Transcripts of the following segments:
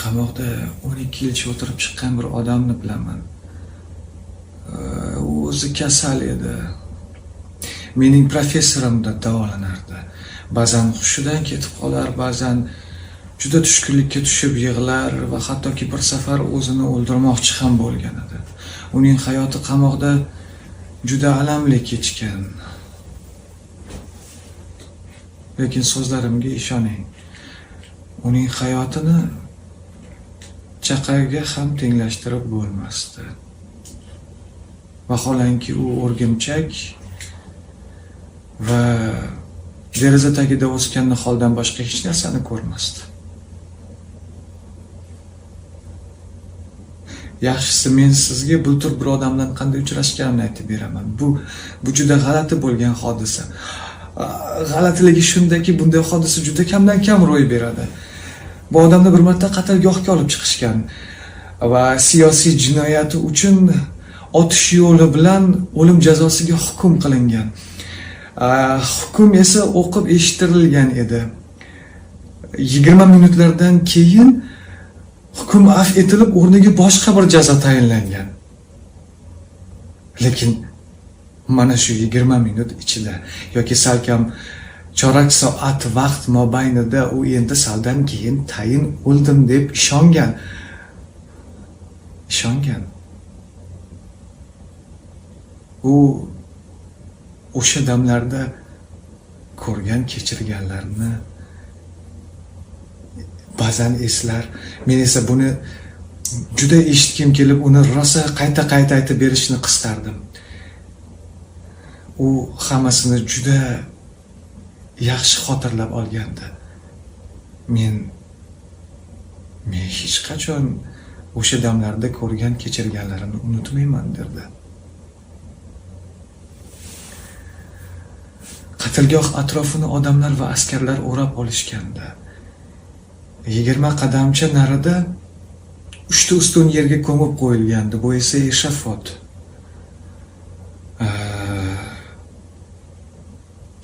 qamoqda 12 yilcha o'tirib chiqqan bir odamni bilaman. U o'zi kasal edi. Mening professorimda davolanardi. Ba'zan hushidan ketib qolar, ba'zan juda tushkunlikka tushib yig'lar va hattoki bir safar o'zini o'ldirmoqchi ham bo'lgan edi. Uning hayoti qamoqda juda alamli kechgan. Lekin so'zlarimga ishoning. Uning hayotini chaqaga ham tenglashtirib bo'lmasdi. Vaholanki u o'rgimchak va deraza tagida o'sgan niholdan boshqa hech narsani ko'rmasdi. Yaxshisi men sizga bultur bir odamdan qanday uchrashganimni aytib beraman. Bu juda g'alati bo'lgan hodisa. G'alatiligi shundaki, bunday hodisa juda kamdan kam ro'y beradi. Bu odamni bir marta qatalgohga olib chiqishgan va siyosiy jinoyati uchun otish yo'li bilan o'lim jazosiga hukm qilingan. Hukm esa o'qib eshittirilgan edi. 20 minutlardan keyin hukm afv etilib, o'rniga boshqa bir jazo tayinlangan. Lekin mana shu 20 minut ichida yoki salkam chorak soat vaqt mobaynida u endi saldan keyin tayin o'ldim deb ishongan. U o'sha damlarda ko'rgan, kechirganlarini ba'zan eslar. Men esa buni juda eshitkim kelib, uni rosa qayta aytib berishni qistardim. U hammasini juda yaxshi xotirlab olgandi. Men hech qachon o'sha damlarda ko'rgan, kechirganlarimni unutmayman derdi. Qatlgoh atrofini odamlar va askarlar o'rab olishgandi. 20 qadamcha narida 3 ta ustun yerga ko'mib qo'yilgandi. Bu esa eshafot.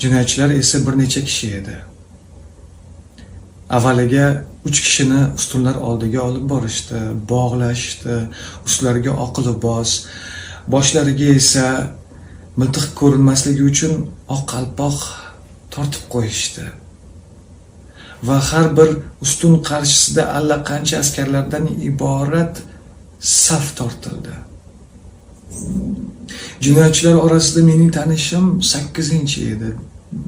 Jinoyatchilar esa bir necha kishi edi. Avvaliga 3 kishini ustunlar oldiga olib borishdi, bog'lashdi, ustlariga oq libos, boshlariga esa miltiq ko'rinmasligi uchun oq qalpoq tortib qo'yishdi. Va har bir ustun qarshisida allaqancha askarlardan iborat saf tortildi. Jinoyatchilar orasida mening tanishim 8-chi edi.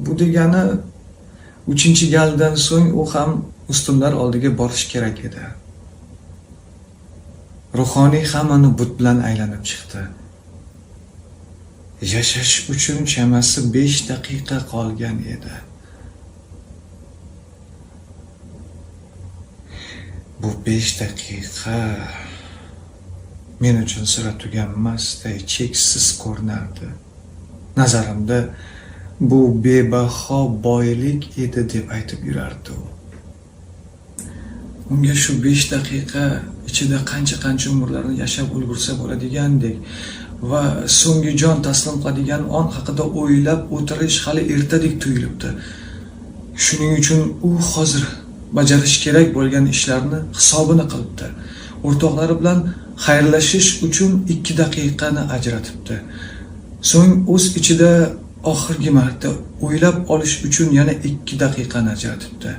Bu degani 3-galdan so'ng u ham ustunlar oldiga borish kerak edi. Ruhoniy hammani but bilan aylanib chiqdi. Yashash uchun chamasi 5 daqiqa qolgan edi. Bu 5 daqiqa men uchun sira tuganmasday cheksiz ko'rinardi. Nazarimda bu bebaho boylik edi deb aytib yurardi u. Unga shu 5 daqiqa ichida qancha umrlarni yashab ulgursa bo'ladigandek va so'nggi jon taslim qiladigan on haqida o'ylab o'tirish hali ertadek tuyulibdi. Shuning uchun u hozir bajarish kerak bo'lgan ishlarni hisobini qilibdi. O'rtoqlari bilan xayrlashish uchun 2 daqiqani ajratibdi. So'ng o'z ichida oxirgi marta o'ylab olish uchun yana 2 daqiqani ajratibdi.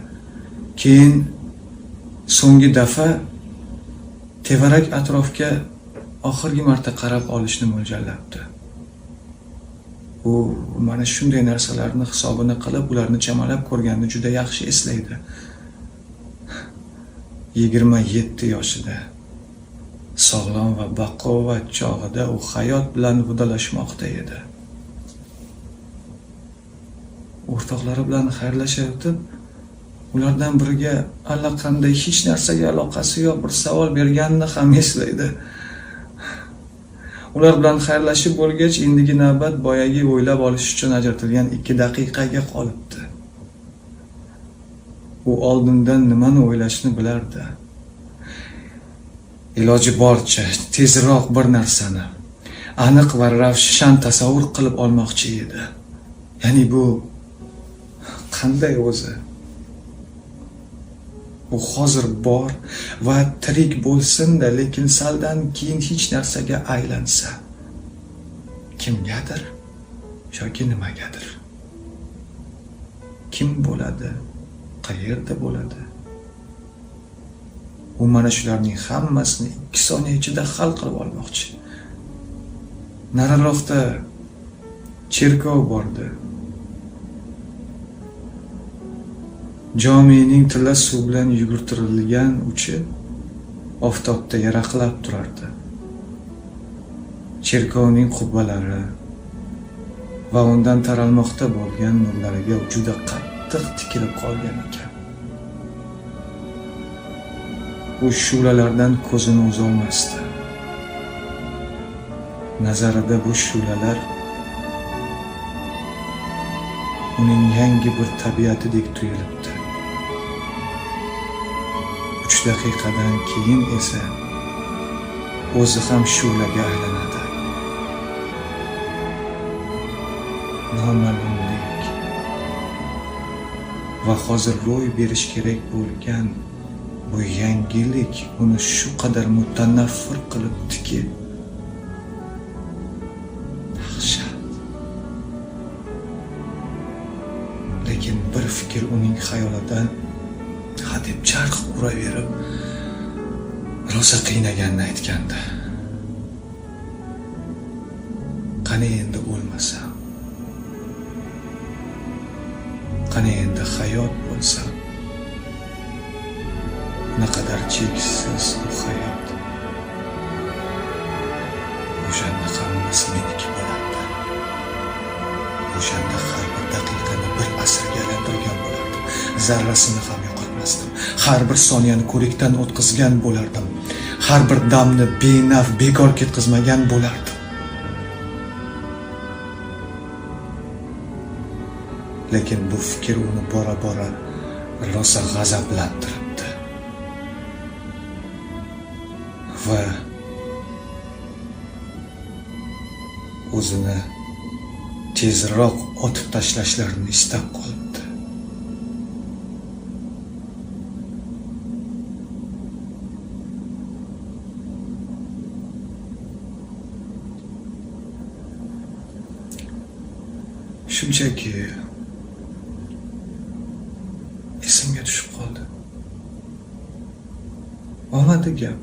Keyin so'nggi dafa tevarak atrofga oxirgi marta qarab olishni mo'ljallabdi. U mana shunday narsalarni hisobini qilib, ularni chamalab ko'rganini juda yaxshi eslaydi. 27 yoshida sog'lom va baquvvat chog'ida u hayot bilan vidolashmoqda edi. O'rtoqlari bilan xayrlashayotib, ulardan biriga allaqanday hech narsaga aloqasi yo'q bir savol berganini ham eslaydi. Ular bilan xayrlashib bo'lgach, endigi navbat boyagi o'ylab olish uchun ajratilgan 2 daqiqaga qolibdi. U oldindan nimani o'ylashni bilardi. Iloji boricha tezroq bir narsani aniq va ravshan tasavvur qilib olmoqchi edi. Ya'ni bu qanday o'zi? u hozir bor va tirik bo'lsin-da, lekin saldan keyin hech narsaga aylansa, kimgadir yoki nimagadir. Kim bo'ladi? Qayerda bo'ladi? U mana shularning hammasini 2 soniya ichida hal qilib olmoqchi. Nariroqda cherkov bordi. Jomining tilla suv bilan yugurtirilgan uchi oftobda yaraqlab turardi. Cherkovning qubbalari va undan taralmoqda bo'lgan nurlariga juda qattiq tikilib qolgan ekan. U shu'lalardan ko'zini uzolmasdi. Nazarida bu shu'lalar uning yangi bir tabiatidek tuyulibdi. 3 daqiqadan keyin esa o'zi ham shu'laga aylanadi. Noma'lumlik va hozir ro'y berish kerak bo'lgan bu yangilik uni shu qadar mutanaffir qilibdiki, dahshat. Lekin bir fikr uning xayolidan hadeb charx uraverib, rosa qiynaganini aytgandi. Qani endi o'lmasam? Qani endi hayot bo'lsa? Naqadar cheksiz bu hayot. O'shanda hammasi meniki bo'lardi. O'shanda har bir daqiqani bir asrga aylantirgan bo'lardim. Zarrasini ham yo'qotmasdim. Har bir soniyani ko'rikdan o'tkazgan bo'lardim. Har bir damni benaf bekor ketkazmagan bo'lardim. Lekin bu fikr uni bora-bora rosa g'azablantiribdi. Va o'zini tezroq otib tashlashlarini istab qolibdi. Shunchaki esimga tushib qoldi. Omadi gap.